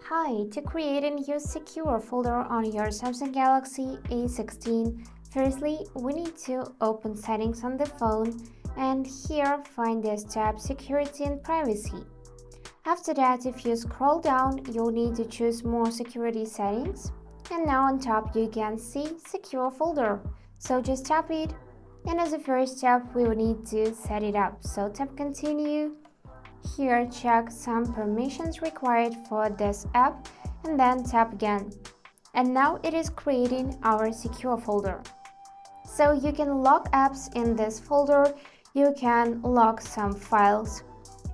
Hi, to create and use secure folder on your Samsung Galaxy A16, firstly, we need to open settings on the phone and here find this tab Security and Privacy. After that, if you scroll down, you'll need to choose more security settings. And now on top you can see Secure Folder. So just tap it. And as a first step, we will need to set it up. So tap Continue. Here, check some permissions required for this app and then tap again. And now it is creating our secure folder. So you can lock apps in this folder, you can lock some files,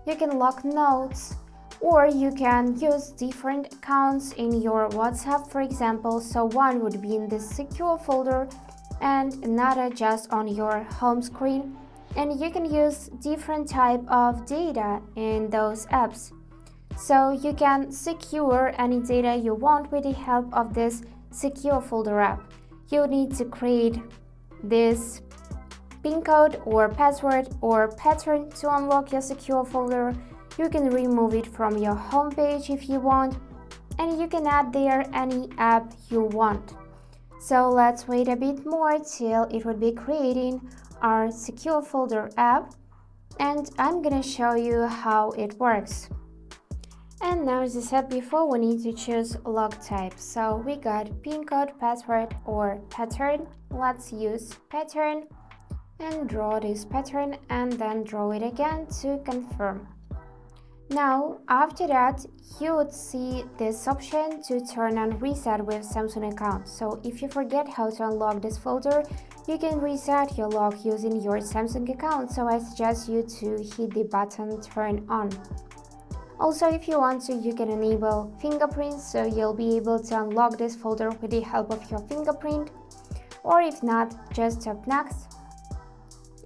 you can lock notes, or you can use different accounts in your WhatsApp, for example. So one would be in this secure folder and another just on your home screen. And you can use different type of data in those apps. So you can secure any data you want with the help of this secure folder app. You need to create this PIN code or password or pattern to unlock your secure folder. You can remove it from your home page if you want, and you can add there any app you want. So let's wait a bit more till it would be creating our secure folder app, and I'm gonna show you how it works. And now, as I said before, we need to choose lock type. So we got PIN code, password or pattern. Let's use pattern and draw this pattern and then draw it again to confirm. Now, after that, you would see this option to turn on reset with Samsung account. So if you forget how to unlock this folder, you can reset your lock using your Samsung account. So I suggest you to hit the button turn on. Also, if you want to, you can enable fingerprints, so you'll be able to unlock this folder with the help of your fingerprint. Or if not, just tap next.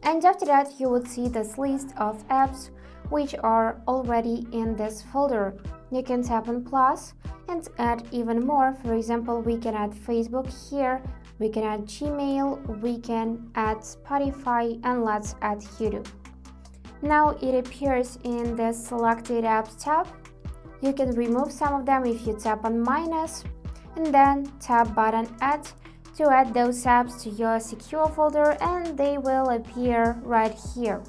And after that, you would see this list of apps which are already in this folder. You can tap on plus and add even more. For example, we can add Facebook here, we can add Gmail, we can add Spotify, and let's add YouTube. Now it appears in the selected apps tab. You can remove some of them if you tap on minus and then tap button add to add those apps to your secure folder, and they will appear right here.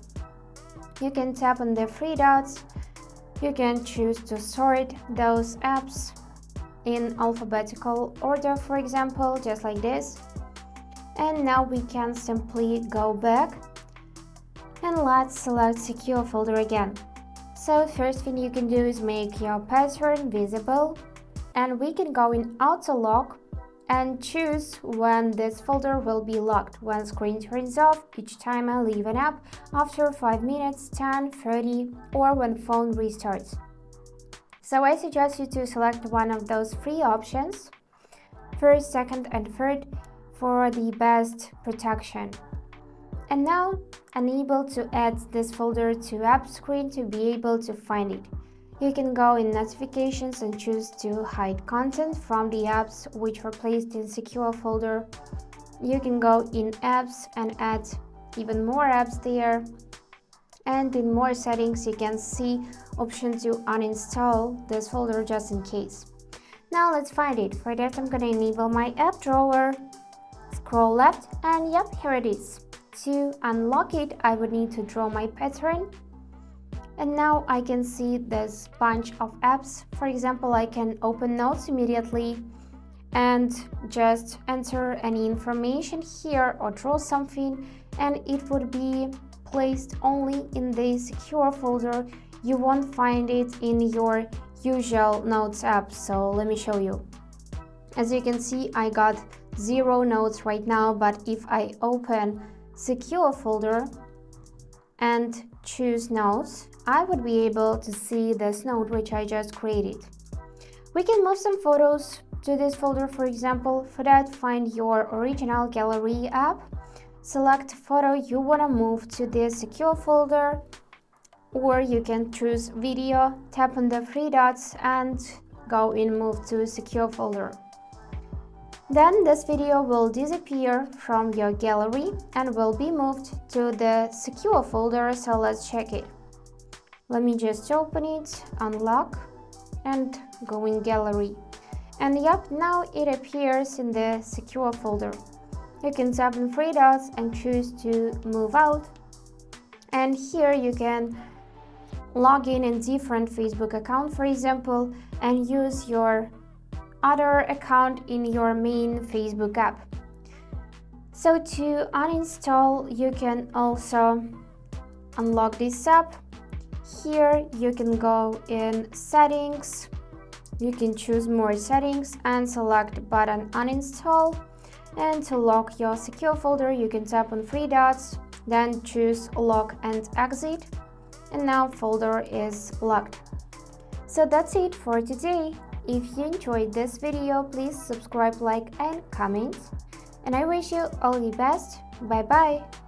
You can tap on the three dots. You can choose to sort those apps in alphabetical order, for example, just like this. And now we can simply go back and let's select secure folder again. So first thing you can do is make your pattern visible, and we can go in auto lock and choose when this folder will be locked. When screen turns off, each time I leave an app, after 5 minutes, 10, 30, or when phone restarts. So I suggest you to select one of those three options, first, second, and third, for the best protection. And now, enable to add this folder to app screen to be able to find it. You can go in notifications and choose to hide content from the apps which were placed in secure folder. You can go in apps and add even more apps there. And in more settings, you can see option to uninstall this folder just in case. Now let's find it. For that, I'm gonna enable my app drawer, scroll left, and yep, here it is. To unlock it, I would need to draw my pattern. And now I can see this bunch of apps. For example, I can open notes immediately and just enter any information here or draw something, and it would be placed only in the secure folder. You won't find it in your usual notes app. So let me show you. As you can see, I got 0 notes right now, but if I open secure folder and choose notes, I would be able to see this note which I just created. We can move some photos to this folder, for example. For that, find your original gallery app, select photo you want to move to this secure folder, or you can choose video, tap on the three dots and go in move to secure folder. Then this video will disappear from your gallery and will be moved to the secure folder, so let's check it. Let me just open it, unlock, and go in gallery. And yep, now it appears in the secure folder. You can tap on three dots and choose to move out. And here you can log in different Facebook account, for example, and use your other account in your main Facebook app. So to uninstall, you can also unlock this app. Here you can go in settings, you can choose more settings and select button uninstall. And to lock your secure folder, you can tap on three dots, then choose lock and exit. And now folder is locked. So that's it for today. If you enjoyed this video, please subscribe, like and comment. And I wish you all the best. Bye bye.